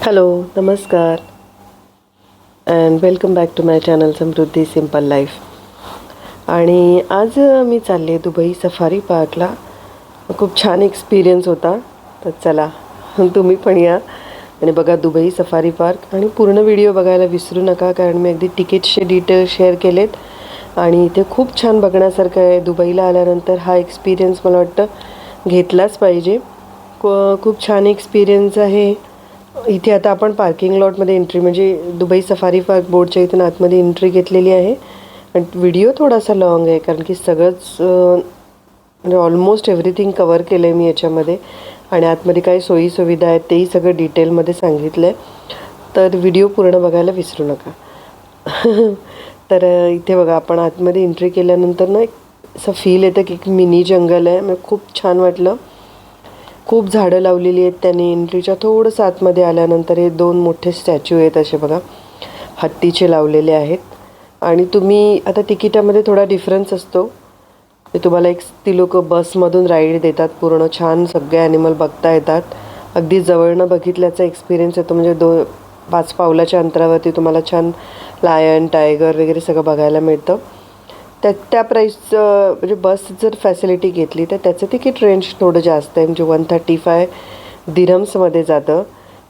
Hello, नमस्कार and welcome back to my channel Samruddhi simple life. आणि आज मी चालले दुबई सफारी पार्कला. खूप छान एक्सपिरियन्स होता. तर चला तुम्ही पण या आणि बघा दुबई सफारी पार्क. आणि पूर्ण व्हिडिओ बघायला विसरू नका, कारण मी अगदी तिकीटचे डिटेल्स शेअर केलेत. आणि इथे खूप छान बघण्यासारखं आहे. दुबईला आल्यानंतर हा एक्सपिरियन्स मला वाटतं घेतलाच पाहिजे. खूप छान एक्सपिरियन्स आहे. इथे आता आपण पार्किंग लॉटमध्ये एंट्री, म्हणजे दुबई सफारी पार्क बोर्डच्या इथून आतमध्ये एंट्री घेतलेली आहे. आणि व्हिडिओ थोडासा लॉंग आहे, कारण की सगळंच म्हणजे ऑलमोस्ट एव्हरीथिंग कवर केलं आहे मी याच्यामध्ये. आणि आतमध्ये काही सोयीसुविधा आहेत तेही सगळं डिटेलमध्ये सांगितलं आहे. तर व्हिडिओ पूर्ण बघायला विसरू नका. तर इथे बघा, आपण आतमध्ये एंट्री केल्यानंतर ना असं फील येतं की एक मिनी जंगल आहे. म्हणजे खूप छान वाटलं. खूप झाडं लावलेली आहेत त्याने. एंट्रीच्या थोडंसं आतमध्ये आल्यानंतर हे दोन मोठे स्टॅच्यू आहेत असे बघा, हत्तीचे लावलेले आहेत. आणि तुम्ही आता तिकिटामध्ये थोडा डिफरन्स असतो. ते तुम्हाला ती लोक बसमधून राईड देतात. पूर्ण छान सगळे ॲनिमल बघता येतात. अगदी जवळनं बघितल्याचा एक्सपिरियन्स येतो. म्हणजे 5 पावलाच्या अंतरावरती तुम्हाला छान लायन, टायगर वगैरे सगळं बघायला मिळतं. त्या प्राईसचं, म्हणजे बस जर फॅसिलिटी घेतली तर त्याचं तिकीट रेंज थोडं जास्त आहे. म्हणजे 135 दिरम्समध्ये जातं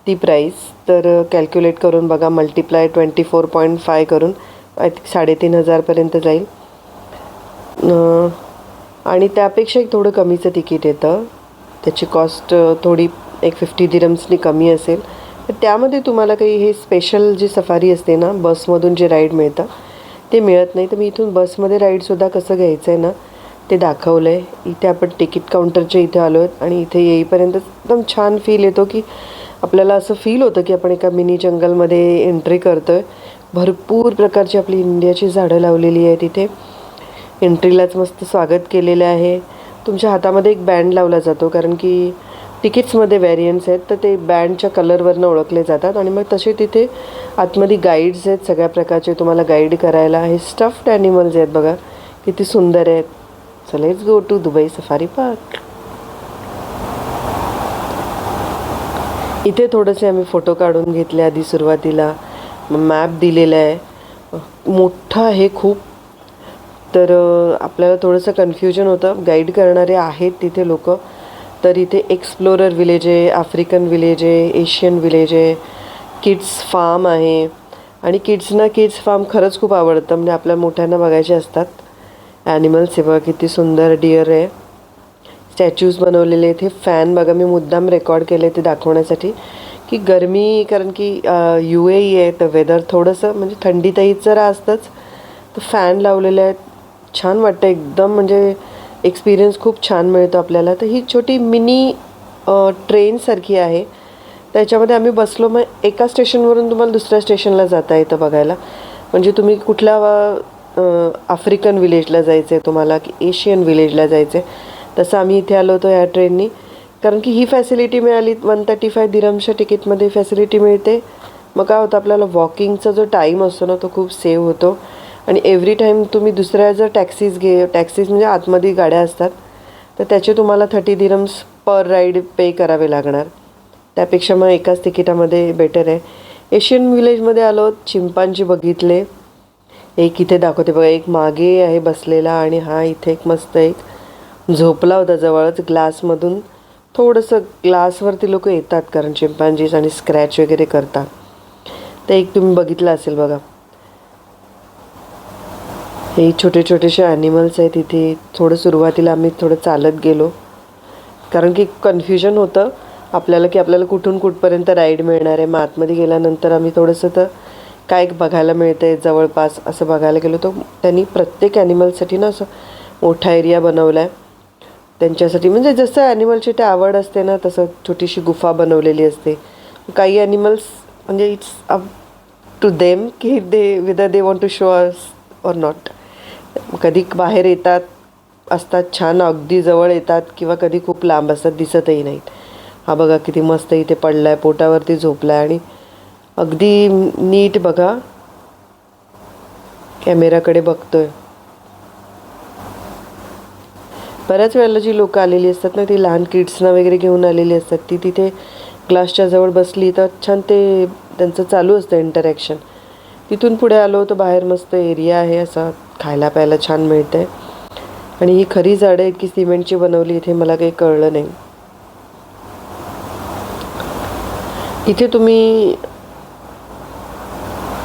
ती प्राईस. तर कॅल्क्युलेट करून बघा, मल्टिप्लाय 24.5 करून आय थिंक 3,500पर्यंत जाईल. आणि त्यापेक्षा एक थोडं कमीचं तिकीट येतं. त्याची कॉस्ट थोडी एक 50 दिरम्सनी कमी असेल. तर त्यामध्ये तुम्हाला काही हे स्पेशल जी सफारी असते ना, बसमधून जे राईड मिळतं ते मिळत नाही. तर मी इथून बसमध्ये राईडसुद्धा कसं घ्यायचं आहे ना ते दाखवलं आहे. इथे आपण तिकीट काउंटरच्या इथे आलो आहेत. आणि इथे येईपर्यंत एकदम छान फील येतो, की आपल्याला असं फील होतं की आपण एका मिनी जंगलमध्ये एंट्री करतो आहे. भरपूर प्रकारची आपली इंडियाची झाडं लावलेली आहेत इथे. एंट्रीलाच मस्त स्वागत केलेलं आहे. तुमच्या हातामध्ये एक बँड लावला जातो, कारण की तिकीट्समध्ये व्हेरियंट्स आहेत, तर ते बँडच्या कलरवरनं ओळखले जातात. आणि मग तसे तिथे आतमध्ये गाईड्स आहेत सगळ्या प्रकारचे तुम्हाला गाईड करायला. हे स्टफ्ड ॲनिमल्स आहेत बघा, किती सुंदर आहेत. So let's go to Dubai safari park. इथे थोडेसे आम्ही फोटो काढून घेतले आधी सुरुवातीला. मॅप दिलेला आहे, मोठा आहे खूप. तर आपल्याला थोडंसं कन्फ्युजन होतं. गाईड करणारे आहेत तिथे लोक. तर इथे एक्सप्लोरर विलेज आहे, आफ्रिकन विलेज आहे, एशियन विलेज आहे, किड्स फार्म आहे. आणि किड्सना किड्स फार्म खरंच खूप आवडतं. म्हणजे आपल्या मोठ्यांना बघायचे असतात ॲनिमल्स. हे बघा किती सुंदर डिअर आहे. स्टॅच्यूज बनवलेले आहेत. हे फॅन बघा, मी मुद्दाम रेकॉर्ड केले ते दाखवण्यासाठी की गरमी, कारण की UAE आहे तर वेदर थोडंसं म्हणजे थंडीतही जरा असतंच. तर फॅन लावलेले आहेत. छान वाटतं एकदम. म्हणजे एक्सपिरियन्स खूप छान मिळतो आपल्याला. तर ही छोटी मिनी ट्रेनसारखी आहे. त्याच्यामध्ये आम्ही बसलो. मग एका स्टेशनवरून तुम्हाला दुसऱ्या स्टेशनला जाता येतं बघायला. म्हणजे तुम्ही कुठल्या आफ्रिकन विलेजला जायचं आहे तुम्हाला, की एशियन विलेजला जायचं आहे, तसं आम्ही इथे आलो होतो या ट्रेननी. कारण की ही फॅसिलिटी मिळाली. 135 दिरम्सच्या तिकीटमध्ये फॅसिलिटी मिळते. मग काय होतं, आपल्याला वॉकिंगचा जो टाईम असतो ना तो खूप सेव्ह होतो. आणि एव्हरी टाईम तुम्ही दुसऱ्या जर टॅक्सीज म्हणजे आतमध्ये गाड्या असतात, तर त्याचे तुम्हाला 30 दिरम्स पर राईड पे करावे लागणार. त्यापेक्षा मग एकाच तिकिटामध्ये बेटर आहे. एशियन विलेजमध्ये आलो, चिंपांजी बघितले. एक इथे दाखवते बघा, एक मागे आहे बसलेला. आणि हा इथे एक मस्त एक झोपला होता जवळच ग्लासमधून. थोडंसं ग्लासवरती लोक येतात, कारण चिंपांजीज आणि स्क्रॅच वगैरे करतात. तर एक तुम्ही बघितलं असेल बघा. हे छोटे छोटेसे ॲनिमल्स आहेत इथे. थोडं सुरुवातीला आम्ही थोडं चालत गेलो, कारण की कन्फ्युजन होतं आपल्याला की आपल्याला कुठून कुठपर्यंत राईड मिळणार आहे. मग आतमध्ये गेल्यानंतर आम्ही थोडंसं तर काय बघायला मिळतं आहे जवळपास असं बघायला गेलो. तर त्यांनी प्रत्येक ॲनिमलसाठी ना असं मोठा एरिया बनवला आहे त्यांच्यासाठी. म्हणजे जसं ॲनिमलची ते आवड असते ना, तसं छोटीशी गुफा बनवलेली असते. काही ॲनिमल्स म्हणजे इट्स अप टू देम की whether they want to show us or not. कधी बाहेर येतात, असतात छान, अगदी जवळ येतात, किंवा कधी खूप लांब असतात, दिसतही नाहीत. हा बघा किती मस्त इथे पडला आहे, पोटावरती झोपला आहे. आणि अगदी नीट बघा, कॅमेराकडे बघतोय. बऱ्याच वेळेला जी लोकं आलेली असतात ना, ती लहान किड्सना वगैरे घेऊन आलेली असतात. ती तिथे ग्लासच्या जवळ बसली तर छान ते त्यांचं चालू असतं इंटरॅक्शन. तिथून पुढे आलो तर बाहेर मस्त एरिया आहे, असा खायला प्यायला छान मिळतं आहे. आणि ही खरी झाडं आहेत की सिमेंटची बनवली इथे मला काही कळलं नाही. इथे तुम्ही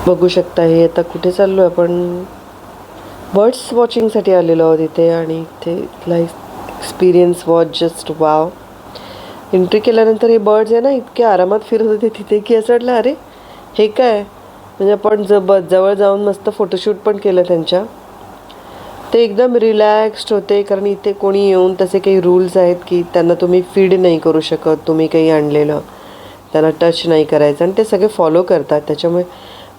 बघू शकता. हे आता कुठे चाललो आहे आपण? बर्ड्स वॉचिंगसाठी आलेलो आहोत इथे. आणि इथे इथला experience watch just wow. Entry केल्यानंतर हे बर्ड्स आहे ना इतके आरामात फिरत होते तिथे की असं वाटलं अरे हे काय. म्हणजे आपण जवळ जाऊन मस्त फोटोशूट पण केलं त्यांच्या. ते एकदम रिलॅक्स्ड होते, कारण इथे कोणी येऊन तसे काही रूल्स आहेत की त्यांना तुम्ही फीड नाही करू शकत. तुम्ही काही आणलेलं त्यांना टच नाही करायचं आणि ते सगळे फॉलो करतात. त्याच्यामुळे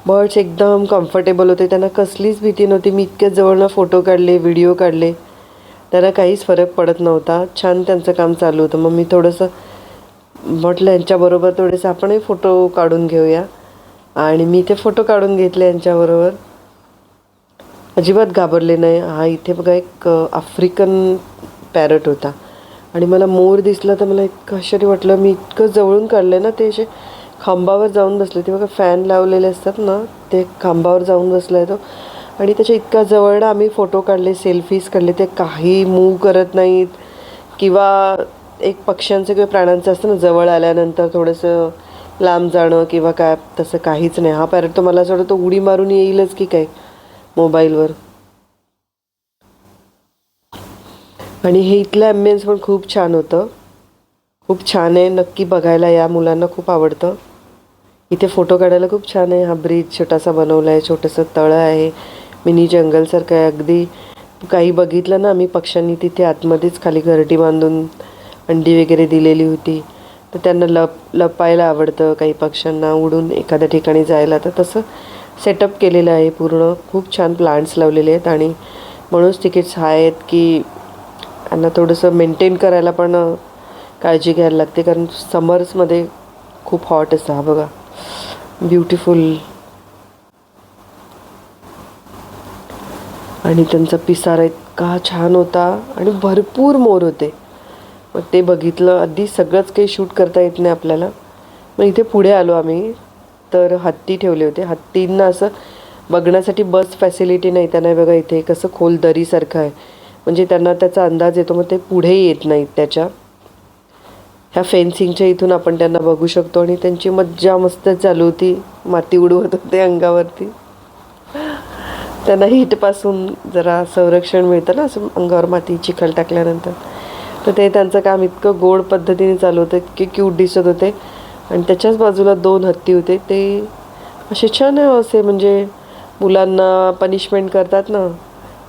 बर्ड्स एकदम कम्फर्टेबल होते. त्यांना कसलीच भीती नव्हती. मी इतक्या जवळनं फोटो काढले, व्हिडिओ काढले, त्यांना काहीच फरक पडत नव्हता. छान त्यांचं काम चालू होतं. मग मी थोडंसं म्हटलं यांच्याबरोबर थोडेसे आपणही फोटो काढून घेऊया. आणि मी ते फोटो काढून घेतले यांच्याबरोबर. अजिबात घाबरले नाही. हा इथे बघा एक आफ्रिकन पॅरट होता आणि मला मोर दिसला तर मला इतकं आश्चर्य वाटलं. मी इतकं जवळून काढलं ना, ते असे खांबावर जाऊन बसले. ते बघा फॅन लावलेले असतात ना, ते खांबावर जाऊन बसला आहे तो. आणि त्याच्या इतका जवळ आम्ही फोटो काढले, सेल्फीज काढले. ते काही मूव करत नाहीत किंवा एक पक्ष्यांचं किंवा प्राण्यांचं असतं ना, जवळ आल्यानंतर थोडंसं लांब जाणं किंवा काय, तसं काहीच नाही. हा पॅरट तो मला असं वाटतं तो उडी मारून येईलच की काय मोबाईलवर. आणि हे इथलं ॲम्बियन्स पण खूप छान होतं. खूप छान आहे, नक्की बघायला या. मुलांना खूप आवडतं. इथे फोटो काढायला खूप छान आहे. हा ब्रिज छोटासा बनवला आहे, छोटंसं तळं आहे, मिनी जंगलसारखं आहे अगदी. काही बघितलं ना आम्ही पक्ष्यांनी तिथे आतमध्येच खाली घरटी बांधून अंडी वगैरे दिलेली होती. तर त्यांना लपायला आवडतं काही पक्ष्यांना, उडून एखाद्या ठिकाणी जायला. तर तसं सेटअप केलेलं आहे पूर्ण. खूप छान प्लांट्स लावलेले आहेत आणि म्हणूनच तिकीट्स हाय आहेत की त्यांना थोडंसं मेंटेन करायला पण काळजी घ्यायला लागते, कारण समर्समध्ये खूप हॉट असतं. हा बघा ब्युटिफुल. आणि त्यांचा पिसारा इतका छान होता आणि भरपूर मोर होते. मग ते बघितलं. आधी सगळंच काही शूट करता येत नाही आपल्याला. मग इथे पुढे आलो आम्ही तर हत्ती ठेवले होते. हत्तींना असं बघण्यासाठी बस फॅसिलिटी नाही त्यांना. बघा इथे कसं खोल दरीसारखं आहे, म्हणजे त्यांना त्याचा अंदाज येतो. मग ते पुढे येत नाहीत त्याच्या. ह्या फेन्सिंगच्या इथून आपण त्यांना बघू शकतो. आणि त्यांची मज्जा मस्त चालू होती. माती उडवत होते अंगावरती. त्यांना हीटपासून जरा संरक्षण मिळतं ना, असं अंगावर माती चिखल टाकल्यानंतर. तर ते त्यांचं काम इतकं गोड पद्धतीने चालू होतं, इतके क्यूट दिसत होते. आणि त्याच्याच बाजूला 2 हत्ती होते. ते असे छान असे म्हणजे मुलांना पनिशमेंट करतात ना,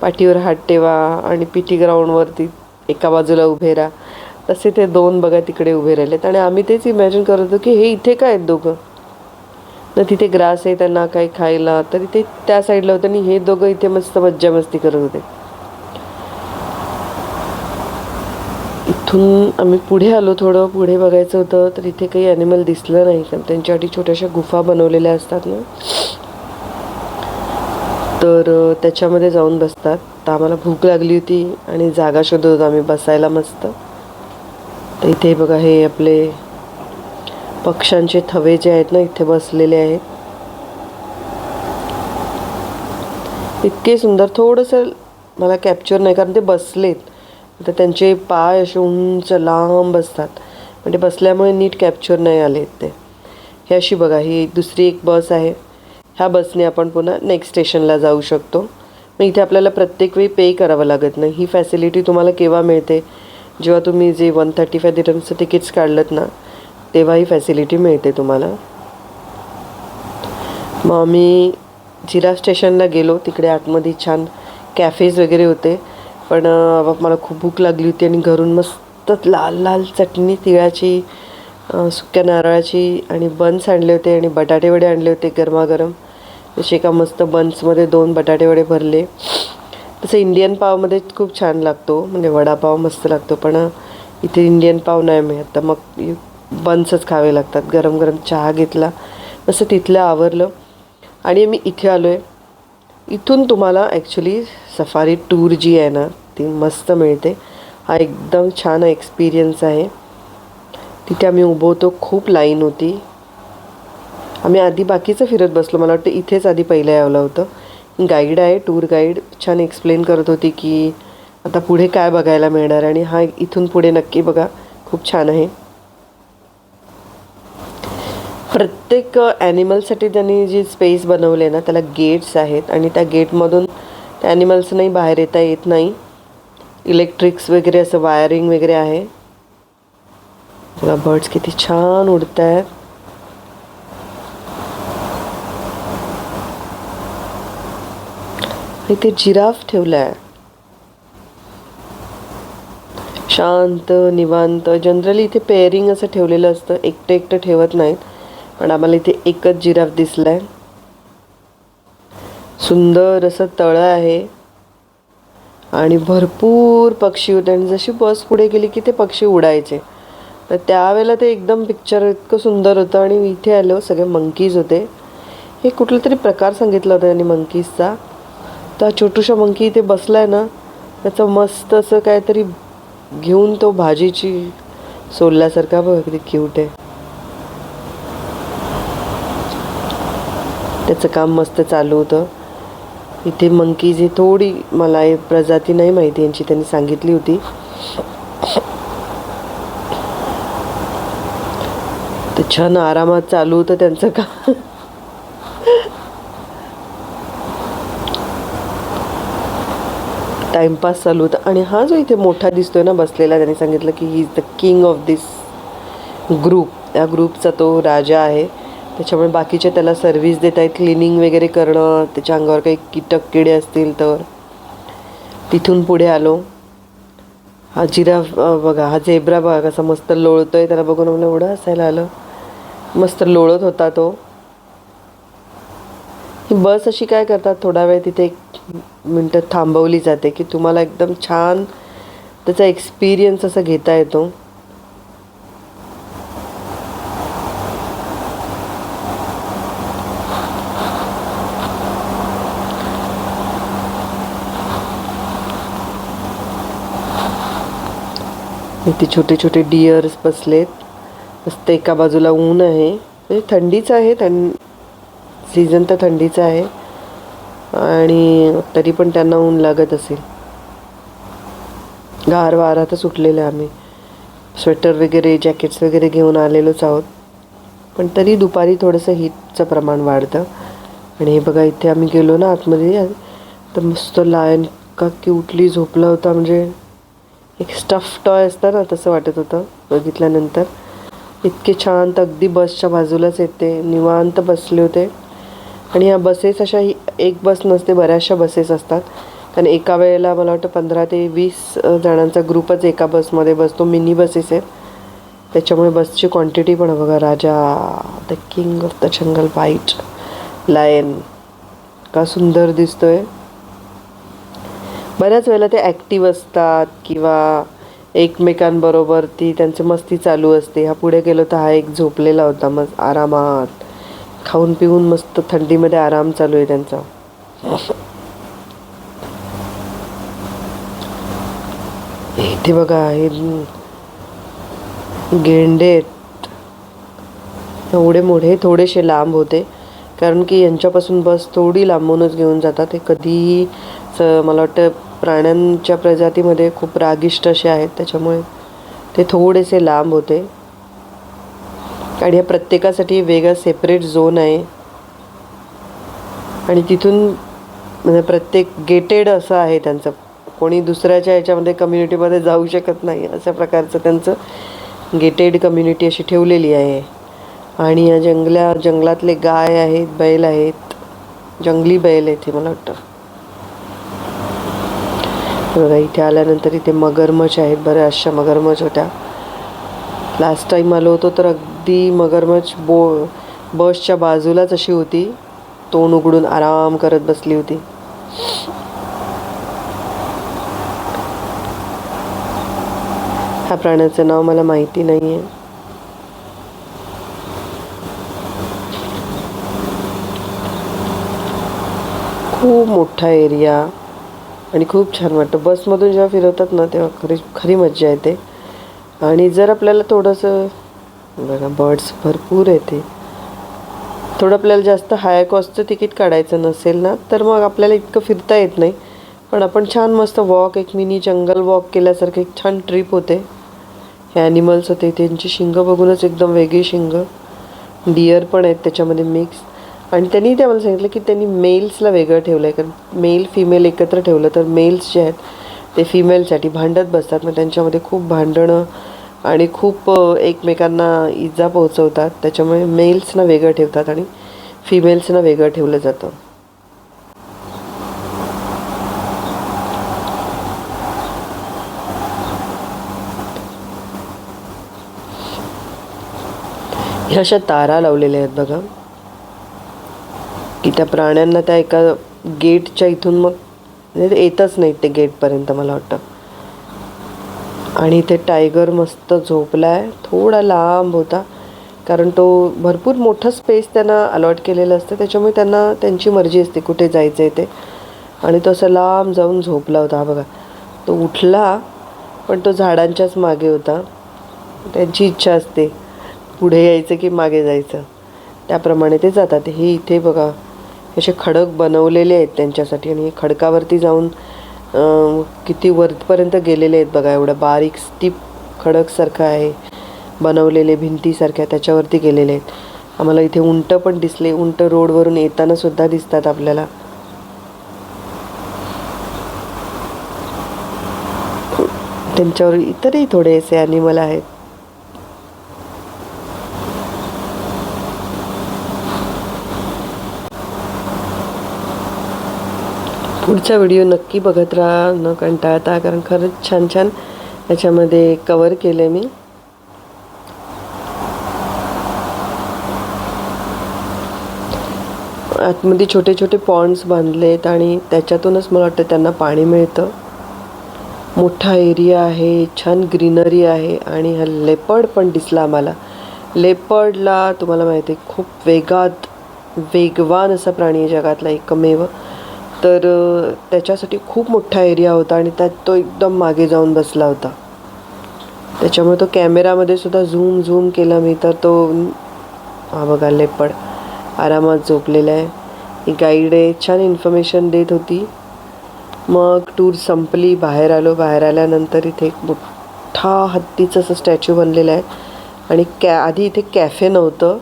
पाठीवर हात ठेवा आणि पीटी ग्राउंडवरती एका बाजूला उभे राहा, तसे ते 2 बघा तिकडे उभे राहिलेत. आणि आम्ही तेच इमॅजिन करत होतो की हे इथे काय आहेत दोघं ना. तिथे ग्रास आहे त्यांना काही खायला, तरी ते त्या साईडला होतं आणि हे दोघं इथे मस्त मज्जा मस्ती करत होते. इथून आम्ही पुढे आलो. थोडं पुढे बघायचं होतं तर इथे काही ॲनिमल दिसलं नाही, कारण त्यांच्यासाठी छोट्याशा गुफा बनवलेल्या असतात ना, तर त्याच्यामध्ये जाऊन बसतात. तर आम्हाला भूक लागली होती आणि जागा शोधत होतो आम्ही बसायला मस्त. तर इथे बघा हे आपले पक्ष्यांचे थवे जे आहेत ना इथे बसलेले आहेत. इतके सुंदर. थोडंसं मला कॅप्चर नाही कारण ते बसलेत, तर त्यांचे पाय असे उंच लांब असतात, म्हणजे बसल्यामुळे नीट कॅप्चर नाही आले ते. हे अशी बघा ही दुसरी एक बस आहे. ह्या बसने आपण पुन्हा नेक्स्ट स्टेशनला जाऊ शकतो. मग इथे आपल्याला प्रत्येक वेळी पे करावं लागत नाही. ही फॅसिलिटी तुम्हाला केव्हा मिळते, जेव्हा तुम्ही जे 135 दिरहम्सचं तिकीट्स काढलं ना, तेव्हा ही फॅसिलिटी मिळते तुम्हाला. मग आम्ही जिरा स्टेशनला गेलो. तिकडे आतमध्ये छान कॅफेज वगैरे होते. पण मला खूप भूक लागली होती आणि घरून मस्त लाल लाल चटणी तिळाची, सुक्या नारळाची आणि बन्स आणले होते आणि बटाटे वडे आणले होते गरमागरम. जसे एका मस्त बन्समध्ये 2 बटाटे वडे भरले. तसं इंडियन पावमध्ये खूप छान लागतो, म्हणजे वडापाव मस्त लागतो, पण इथे इंडियन पाव नाही मिळत. तर मग बन्सच खावे लागतात. गरम गरम चहा घेतला, तसं तिथलं आवरलं आणि मी इथे आलो आहे. इथून तुम्हाला ॲक्च्युली सफारी टूर जी आहे ना ती मस्त मिळते. हा एकदम छान एक्सपिरियन्स आहे. तिथे आम्ही उभं होतो, खूप लाईन होती. आम्ही आधी बाकीचं फिरत बसलो, मला वाटतं इथेच आधी पहिलं यावलं होतं. गाईड आहे, टूर गाईड, छान एक्सप्लेन करत होती की आता पुढे काय बघायला मिळणार. आणि हा इथून पुढे नक्की बघा, खूप छान आहे. प्रत्येक ॲनिमलसाठी त्यांनी जी स्पेस बनवली आहे ना, त्याला गेट्स आहेत आणि त्या गेटमधून त्या ॲनिमल्सनाही बाहेर येता येत नाही. इलेक्ट्रिक्स वगैरे असं वायरिंग वगैरे आहे. बघा बर्ड्स किती छान उडत आहेत. इथे जिराफ ठेवला आहे, शांत निवांत. जनरली इथे पेअरिंग असं ठेवलेलं असतं, एकटं एकटं ठेवत नाहीत, पण आम्हाला इथे एकच जिराफ दिसलाय. सुंदर असं तळं आहे आणि भरपूर पक्षी होते. आणि जशी बस पुढे गेली की ते पक्षी उडायचे, तर त्यावेळेला ते एकदम पिक्चर इतकं सुंदर होतं. आणि इथे आलो, सगळे मंकीज होते. हे कुठला तरी प्रकार सांगितला होता त्यांनी मंकीजचा. तर छोटूशा मंकी इथे बसलाय ना, त्याचं मस्त असं काहीतरी घेऊन तो भाजीची सोलल्यासारखा, बघा किती क्यूट आहे. त्याचं काम मस्त चालू होतं. इथे मंकीज ही थोडी, मला प्रजाती नाही माहिती यांची, त्यांनी सांगितली होती. ते छान आरामात चालू होतं त्यांचं काम. टाइमपास चालू होता. आणि हा जो इथे मोठा दिसतोय ना बसलेला, त्यांनी सांगितलं की he is the king of this group. त्या ग्रुपचा तो राजा आहे, त्याच्यामुळे बाकीचे त्याला सर्व्हिस देत आहेत, क्लिनिंग वगैरे करणं, त्याच्या अंगावर काही कीटक किडे असतील तर. तिथून पुढे आलो. हा जिराफ बघा, हा झेब्रा बघा कसा मस्त लोळतोय. त्याला बघून मला एवढं हसायला आलं, मस्त लोळत होता तो. ही बस अशी काय करतात, थोडा वेळ तिथे 1 मिनटं थांबवली जाते की तुम्हाला एकदम छान त्याचा एक्सपिरियन्स असा घेता येतो. इथे छोटे छोटे डिअर्स बसलेत मस्त. एका बाजूला ऊन आहे, म्हणजे थंडीच आहे, सीझन तर थंडीचा आहे, आणि तरी पण त्यांना ऊन लागत असेल. गार वारा तर सुटलेला आहे. आम्ही स्वेटर वगैरे जॅकेट्स वगैरे घेऊन आलेलोच आहोत, पण तरी दुपारी थोडंसं हीटचं प्रमाण वाढतं. आणि हे बघा, इथे आम्ही गेलो ना आतमध्ये, तर मस्त लायन का क्यूटली झोपला होता. म्हणजे एक स्टफ टॉय असतं ना, तसं वाटत होतं बघितल्यानंतर. इतके छान, तर अगदी बसच्या बाजूलाच येते, निवांत बसले होते. आणि ह्या बसेस अशा, एक बस नसते, बऱ्याचशा बसेस असतात. कारण एका वेळेला मला वाटतं 15 ते 20 जणांचा ग्रुपच एका बसमध्ये बसतो. मिनी बसेस आहेत, त्याच्यामुळे बसची क्वांटिटी पण बघा. Raja, the king of the jungle, white lion, का सुंदर दिसतोय. बऱ्याच वेळेला ते ॲक्टिव्ह असतात किंवा एकमेकांबरोबर ती त्यांची मस्ती चालू असते. हा पुढे गेलो तर हा एक झोपलेला होता, मग आरामात खाऊन पिऊन मस्त थंडीमध्ये आराम चालू आहे त्यांचा. इथे बघा, हे गेंडे एवढे मोठे, थोडेसे लांब होते, कारण की यांच्यापासून बस थोडी लांबूनच घेऊन जातात. हे कधीही मला वाटतं प्राण्यांच्या प्रजातीमध्ये खूप रागिष्ट असे आहेत, त्याच्यामुळे ते थोडेसे लांब होते. आणि ह्या प्रत्येकासाठी वेगळा सेपरेट झोन आहे. आणि तिथून म्हणजे प्रत्येक गेटेड असं आहे त्यांचं, कोणी दुसऱ्याच्या ह्याच्यामध्ये कम्युनिटीमध्ये जाऊ शकत नाही, अशा प्रकारचं त्यांचं गेटेड कम्युनिटी अशी ठेवलेली आहे. आणि या जंगलातले गाय आहेत, बैल आहेत, जंगली बैल आहेत हे मला वाटतं. बघा, इथे आल्यानंतर इथे मगरमच्छ आहेत, बऱ्याचशा मगरमच्छ होत्या. लास्ट टाईम आलो होतो तर अगदी मगरमच्छ बसच्या बाजूलाच अशी होती, तोंड उघडून आराम करत बसली होती. ह्या प्राण्याचं नाव मला माहिती नाही आहे. खूप मोठा एरिया आणि खूप छान वाटतं. बसमधून जेव्हा फिरवतात ना, तेव्हा खरी मज्जा येते. आणि जर आपल्याला थोडंसं बघा बर्ड्स भरपूर आहे ते. थोडं आपल्याला जास्त हाय कॉस्टचं तिकीट काढायचं नसेल ना तर मग आपल्याला इतकं फिरता येत नाही, पण आपण छान मस्त वॉक, एक मिनी जंगल वॉक केल्यासारखं एक छान ट्रिप होते. हे ॲनिमल्स होते, त्यांची शिंगं बघूनच एकदम वेगळी शिंगं. डिअर पण आहेत त्याच्यामध्ये मिक्स. आणि त्यांनी ते मला सांगितलं की त्यांनी मेल्सला वेगळं ठेवलं आहे, कारण मेल फिमेल एकत्र ठेवलं तर मेल्स जे आहेत ते फिमेलसाठी भांडत बसतात. मग त्यांच्यामध्ये खूप भांडणं आणि खूप एकमेकांना इजा पोहोचवतात. त्याच्यामुळे मेल्सना वेगळं ठेवतात आणि फिमेल्सना वेगळं ठेवलं जातं. ह्या अशा तारा लावलेल्या आहेत बघा, की त्या प्राण्यांना त्या एका गेटच्या इथून मग येतच नाहीत ते गेटपर्यंत मला वाटतं. आणि इथे टायगर मस्त झोपलाय, थोडा लांब होता कारण तो भरपूर मोठं स्पेस त्यांना अलॉट केलेलं असतं, त्याच्यामुळे त्यांना त्यांची मर्जी असते कुठे जायचं आहे ते. आणि तो असं लांब जाऊन झोपला होता. हा बघा, तो उठला पण तो झाडांच्याच मागे होता. त्यांची इच्छा असते पुढे यायचं की मागे जायचं, त्याप्रमाणे ते जातात. हे इथे बघा असे खडक बनवलेले आहेत त्यांच्यासाठी, आणि खडकावरती जाऊन किती वरपर्यंत गेलेले आहेत बघा. एवढं बारीक स्टीप खडकसारखं आहे बनवलेले, भिंतीसारख्या त्याच्यावरती गेलेले आहेत. आम्हाला इथे उंट पण दिसले, उंट रोडवरून येताना सुद्धा दिसतात आपल्याला. त्यांच्यावर इतरही थोडेसे ॲनिमल आहेत. पुढचा व्हिडिओ नक्की बघत राहा न कंटाळता, कारण खरंच छान छान याच्यामध्ये कवर केलं मी. आतमध्ये छोटे छोटे पॉन्ड्स बांधलेत आणि त्याच्यातूनच मला वाटतं त्यांना पाणी मिळतं. मोठा एरिया आहे, छान ग्रीनरी आहे. आणि हा लेपर्ड पण दिसला आम्हाला. लेपर्डला तुम्हाला माहिती आहे खूप वेगवान असा प्राणी आहे, जगातला एकमेव. तर त्याच्यासाठी खूप मोठा एरिया होता आणि त्यात तो एकदम मागे जाऊन बसला होता. त्याच्यामुळे तो कॅमेरामध्ये सुद्धा झूम केला मी तर तो, हा बघा लेपर्ड आरामात झोपलेला आहे. ही गाईड आहे, छान इन्फॉर्मेशन देत होती. मग टूर संपली, बाहेर आलो. बाहेर आल्यानंतर इथे एक मोठा हत्तीचं असं स्टॅच्यू बनलेला आहे. आणि आधी इथे कॅफे नव्हतं,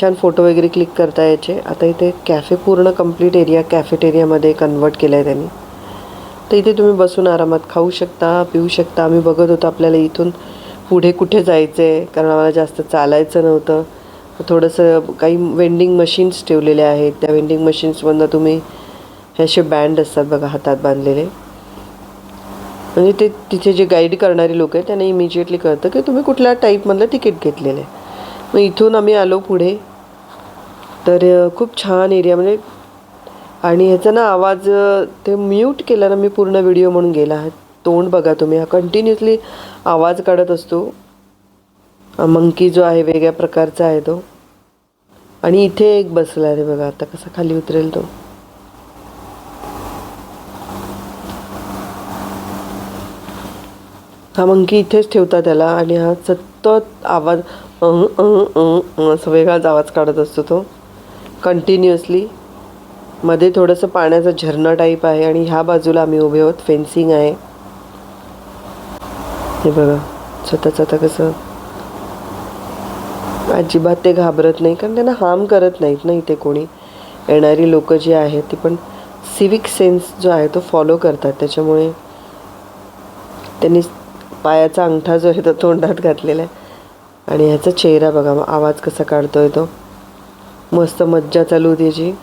छान फोटो वगैरे क्लिक करता यायचे. आता इथे कॅफे पूर्ण कंप्लीट एरिया कॅफेटेरियामध्ये कन्वर्ट केला आहे त्यांनी. तर इथे तुम्ही बसून आरामात खाऊ शकता, पिऊ शकता. आम्ही बघत होतो आपल्याला इथून पुढे कुठे जायचं आहे, कारण आम्हाला जास्त चालायचं नव्हतं. थोडंसं काही वेंडिंग मशीन्स ठेवलेल्या आहेत, त्या वेंडिंग मशीन्समधनं तुम्ही हे असे बँड असतात बघा हातात बांधलेले, म्हणजे ते तिथे जे गाईड करणारे लोक आहेत त्यांना इमिजिएटली कळतं की तुम्ही कुठल्या टाईपमधलं तिकीट घेतलेलं आहे. मग इथून आम्ही आलो पुढे. तर खूप छान एरिया म्हणजे. आणि ह्याचा ना आवाज ते म्यूट केला ना मी, पूर्ण व्हिडिओ म्हणून गेला. तोंड बघा तुम्ही, हा कंटिन्युअसली आवाज काढत असतो. मंकी जो आहे वेगळ्या प्रकारचा आहे तो. आणि इथे एक बसला आहे बघा, आता कसा खाली उतरेल तो. हा मंकी इथेच ठेवता त्याला, आणि हा सतत आवाज असं वेगळाच आवाज काढत असतो तो कंटिन्युअसली. मध्ये थोडंसं पाण्याचा झरणा टाईप आहे आणि ह्या बाजूला आम्ही उभे आहोत, फेन्सिंग आहे. हे बघा स्वतःच आता कसं अजिबात ते घाबरत नाही, कारण त्यांना हार्म करत नाहीत ना इथे कोणी. येणारी लोक जी आहेत ती पण सिविक सेन्स जो आहे तो फॉलो करतात. त्याच्यामुळे त्यांनी पायाचा अंगठा जो आहे तो तोंडात घातलेला आहे. आणि ह्याचा चेहरा बघा, आवाज कसा काढतोय तो. मस्त मज्जा चालू होती याची.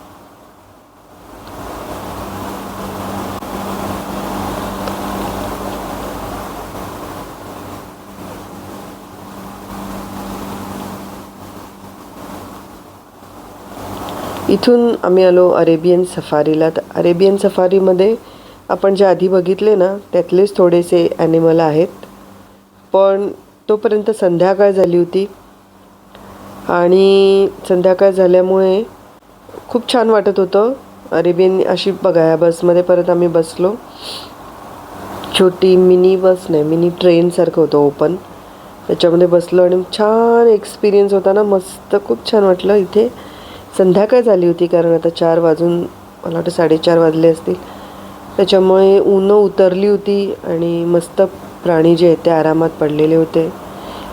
इथून आम्ही आलो अरेबियन सफारीला. तर अरेबियन सफारीमध्ये आपण जे आधी बघितले ना त्यातलेच थोडेसे ॲनिमल आहेत, पण तोपर्यंत संध्याकाळ झाली होती. आणि संध्याकाळ झाल्यामुळे खूप छान वाटत होतं. अरेबियन अशी बघा, या बसमध्ये परत आम्ही बसलो. छोटी मिनी बस नाही, मिनी ट्रेनसारखं होतं ओपन. त्याच्यामध्ये बसलो आणि छान एक्सपिरियन्स होता ना, मस्त, खूप छान वाटलं. इथे संध्याकाळ झाली होती कारण आता 4 वाजून मला वाटतं 4:30 वाजले असतील. त्याच्यामुळे ऊन उतरली होती आणि मस्त प्राणी जे आहेत ते आरामात पडलेले होते.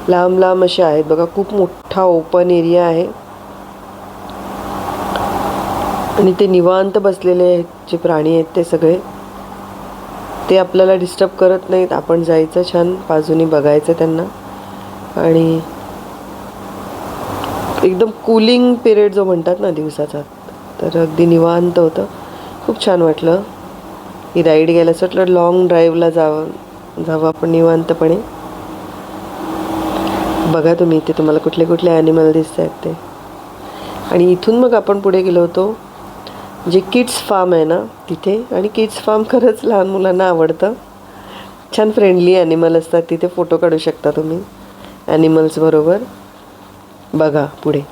लांब लांब असे आहेत बघा, खूप मोठा ओपन एरिया आहे आणि ते निवांत बसलेले आहेत. जे प्राणी आहेत ते सगळे, ते आपल्याला डिस्टर्ब करत नाहीत. आपण जायचं, छान बाजूनी बघायचं त्यांना आणि एकदम कूलिंग पिरियड जो म्हणतात ना दिवसाचा, तर अगदी निवांत होतं. खूप छान वाटलं. ही राईड घ्यायला असं वाटलं लॉंग ड्राईव्हला जावं आपण निवांतपणे. बघा तुम्ही इथे तुम्हाला कुठले कुठले ॲनिमल दिसत आहेत ते. आणि इथून मग आपण पुढे गेलो होतो जे किड्स फार्म आहे ना तिथे. आणि किड्स फार्म खरंच लहान मुलांना आवडतं. छान फ्रेंडली ॲनिमल असतात तिथे. फोटो काढू शकता तुम्ही ॲनिमल्स बरोबर. बघा पुढे.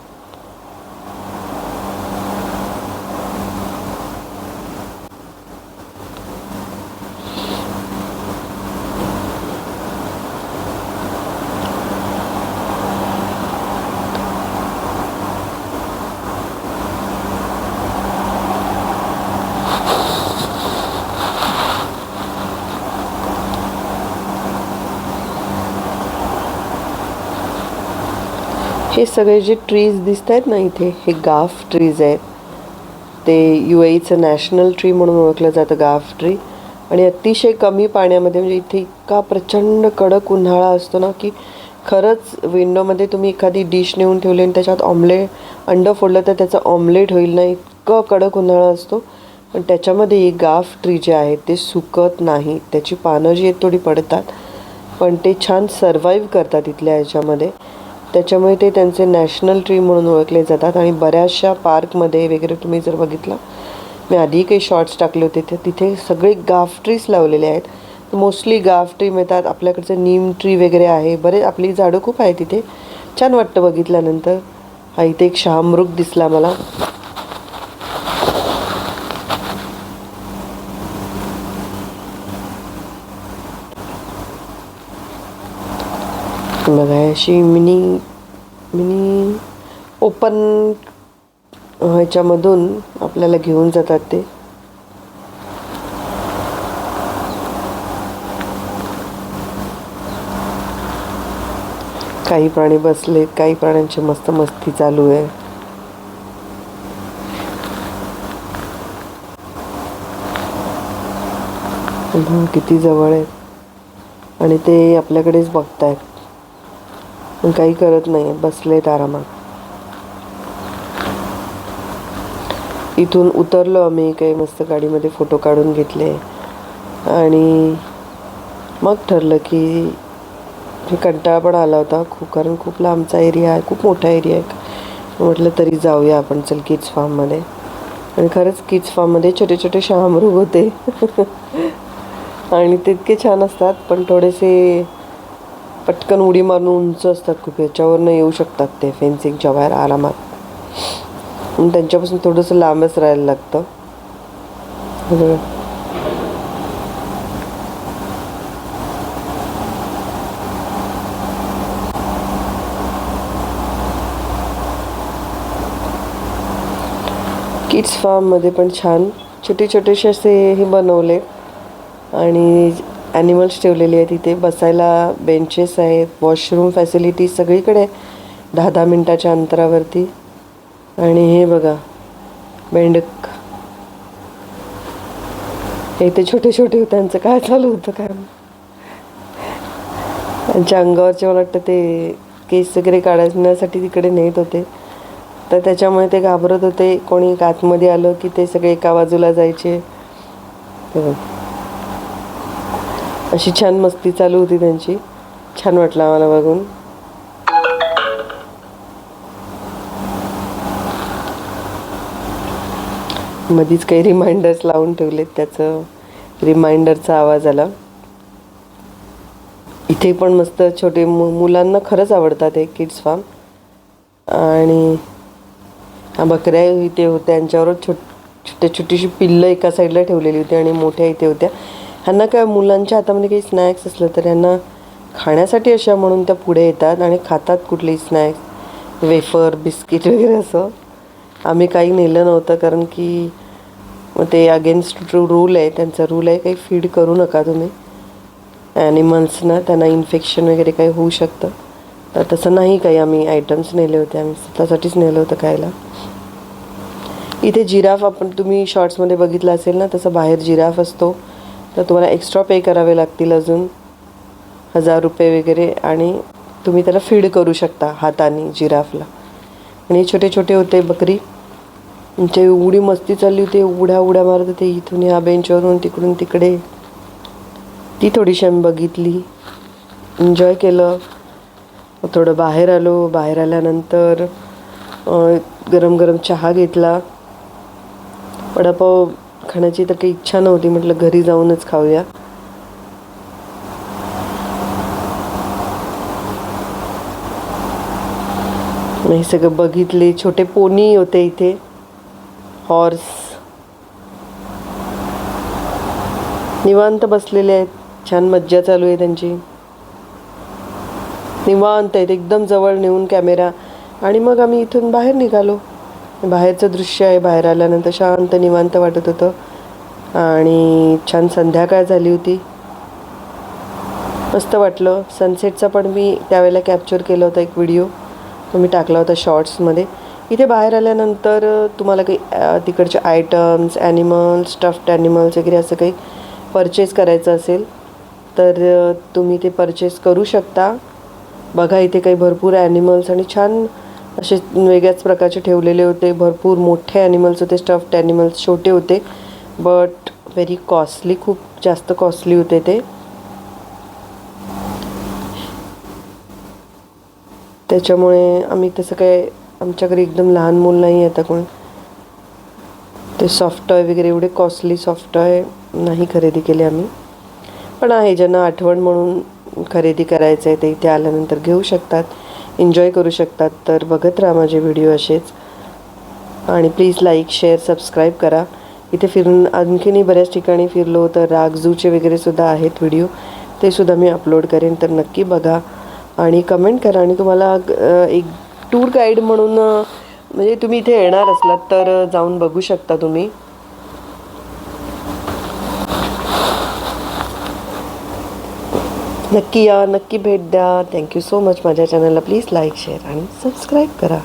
हे सगळे जे ट्रीज दिसत आहेत ना इथे, हे गाफ ट्रीज आहेत. ते UAEचं नॅशनल ट्री म्हणून ओळखलं जातं गाफ ट्री. आणि अतिशय कमी पाण्यामध्ये, म्हणजे इथे इतका प्रचंड कडक उन्हाळा असतो ना की खरंच विंडोमध्ये तुम्ही एखादी डिश नेऊन ठेवली आणि त्याच्यात अंडं फोडलं तर त्याचं ऑमलेट होईल ना, इतकं कडक उन्हाळा असतो. पण त्याच्यामध्ये ही गाफ ट्री जे आहेत ते सुकत नाही. त्याची पानं जी आहेत थोडी पडतात, पण ते छान सर्वाईव्ह करतात इथल्या ह्याच्यामध्ये. त्याच्यामुळे ते त्यांचे नॅशनल ट्री म्हणून ओळखले जातात. आणि बऱ्याचशा पार्कमध्ये वगैरे तुम्ही जर बघितलं, मी आधी काही शॉर्ट्स टाकले होते, तर तिथे सगळे गाफ ट्रीज लावलेले आहेत. मोस्टली गाफ ट्री मिळतात. आपल्याकडचं नीम ट्री वगैरे आहे, बरेच आपली झाडं खूप आहेत तिथे. छान वाटतं बघितल्यानंतर. हा इथे एक शहामृग दिसला मला. बघा अशी मिनी ओपन ह्याच्यामधून आपल्याला घेऊन जातात ते. काही प्राणी बसलेत, काही प्राण्यांची मस्त मस्ती चालू आहे. किती जवळ आहेत आणि ते आपल्याकडेच बघतायत, पण काही करत नाही, बसलेत आरामात. इथून उतरलो आम्ही, काही मस्त गाडीमध्ये फोटो काढून घेतले आणि मग ठरलं की कंटाळा पण आला होता खूप, कारण खूप लांबचा एरिया आहे, खूप मोठा एरिया आहे. म्हटलं तरी जाऊया आपण, चल किड्स फार्ममध्ये. आणि खरंच किड्स फार्ममध्ये छोटे छोटे शहामृग होते आणि तितके छान असतात, पण थोडेसे पटकन उडी मारून उंच असतात खूप. याच्यावरनं येऊ शकतात ते फेन्सिंगच्या बाहेर आरामात. त्यांच्यापासून थोडंसं लांबच राहायला लागतं. किड्स फार्ममध्ये पण छान छोटे छोटेसे असे हे बनवले आणि ॲनिमल्स ठेवलेले आहेत. इथे बसायला बेंचेस आहेत, वॉशरूम फॅसिलिटीज सगळीकडे 10-10 मिनटाच्या अंतरावरती. आणि हे बघा बेंडक, हे ते छोटे छोटे होते, त्यांचं काय चालू होतं काय, त्यांच्या अंगावरचे मला वाटतं ते केस वगैरे काढण्यासाठी तिकडे नेत होते, तर त्याच्यामुळे ते घाबरत होते. कोणी आतमध्ये आलं की ते सगळे एका बाजूला जायचे. अशी छान मस्ती चालू होती त्यांची. छान वाटलं आम्हाला बघून. मधीच काही रिमाइंडर्स लावून ठेवलेत, त्याचं रिमाइंडरचा आवाज आला. इथे पण मस्त छोटे मुलांना खरंच आवडतात हे किड्स फार्म. आणि बकऱ्या इथे होत्या, त्यांच्यावर छोटीशी पिल्लं एका साईडला ठेवलेली होती आणि मोठ्या इथे होत्या. ह्यांना काय मुलांच्या हातामध्ये काही स्नॅक्स असलं तर ह्यांना खाण्यासाठी अशा म्हणून त्या पुढे येतात आणि खातात कुठली स्नॅक्स, वेफर, बिस्किट वगैरे असं. आम्ही काही नेलं नव्हतं कारण की मग ते अगेन्स्ट रूल आहे, त्यांचा रूल आहे काही फीड करू नका तुम्ही ॲनिमल्सना, त्यांना इन्फेक्शन वगैरे काही होऊ शकतं. तर तसं नाही काही आम्ही आयटम्स नेले होते, आम्ही स्वतःसाठीच नेलं होतं खायला. इथे जिराफ आपण तुम्ही शॉर्ट्समध्ये बघितलं असेल ना, तसं बाहेर जिराफ असतो. तर तुम्हाला एक्स्ट्रा पे करावे लागतील अजून 1000 रुपये वगैरे, आणि तुम्ही त्याला फीड करू शकता हाताने जिराफला. आणि छोटे छोटे होते बकरी, म्हणजे एवढी मस्ती चालली होती, उड्या मारत होते इथून ह्या बेंचवरून तिकडून तिकडे. ती थोडीशी आम्ही बघितली, एन्जॉय केलं. थोडं बाहेर आलो. बाहेर आल्यानंतर गरम गरम चहा घेतला. वडापाव खाण्याची तर काही इच्छा नव्हती, म्हटलं घरी जाऊनच खाऊया. हे सगळं बघितले. छोटे पोनी होते इथे, हॉर्स निवांत बसलेले आहेत, छान मज्जा चालू आहे त्यांची. निवांत आहेत, एकदम जवळ नेऊन कॅमेरा. आणि मग आम्ही इथून बाहेर निघालो. बाहेरचं दृश्य आहे, बाहेर आल्यानंतर शांत निवांत वाटत होतं आणि छान संध्याकाळ झाली होती, मस्त वाटलं. सनसेटचा पण मी त्यावेळेला कॅप्चर केला होता एक व्हिडिओ, तो मी टाकला होता शॉर्ट्समध्ये. इथे बाहेर आल्यानंतर तुम्हाला काही तिकडचे आयटम्स, ॲनिमल्स, स्टफ्ड ॲनिमल्स वगैरे असं काही परचेस करायचं असेल तर तुम्ही ते परचेस करू शकता. बघा इथे काही भरपूर ॲनिमल्स आणि छान असे वेगळ्याच प्रकारचे ठेवलेले होते. भरपूर मोठे ॲनिमल्स होते, स्टफ्ड ॲनिमल्स, छोटे होते, बट व्हेरी कॉस्टली, खूप जास्त कॉस्टली होते ते. त्याच्यामुळे आम्ही तसं काय, आमच्याकडे एकदम लहान मूल नाही आहे आता कोण, ते सॉफ्ट टॉय वगैरे एवढे कॉस्टली सॉफ्ट टॉय नाही खरेदी केले आम्ही. पण आहे, ज्यांना आठवण म्हणून खरेदी करायचं आहे ते इथे आल्यानंतर घेऊ शकतात, एन्जॉय करू शकतात. तर बघत राहा माझे व्हिडिओ असेच, आणि प्लीज लाईक, शेअर, सबस्क्राईब करा. इथे फिरून आणखीनही बऱ्याच ठिकाणी फिरलो, तर राग झूचे वगैरे सुद्धा आहेत व्हिडिओ, ते सुद्धा मी अपलोड करेन, तर नक्की बघा आणि कमेंट करा. आणि तुम्हाला एक टूर गाईड म्हणून, म्हणजे तुम्ही इथे येणार असलात तर जाऊन बघू शकता तुम्ही. नक्की या, नक्की भेट द्या. Thank you so much. माझ्या चॅनलला प्लीज लाईक, शेअर आणि सबस्क्राईब करा.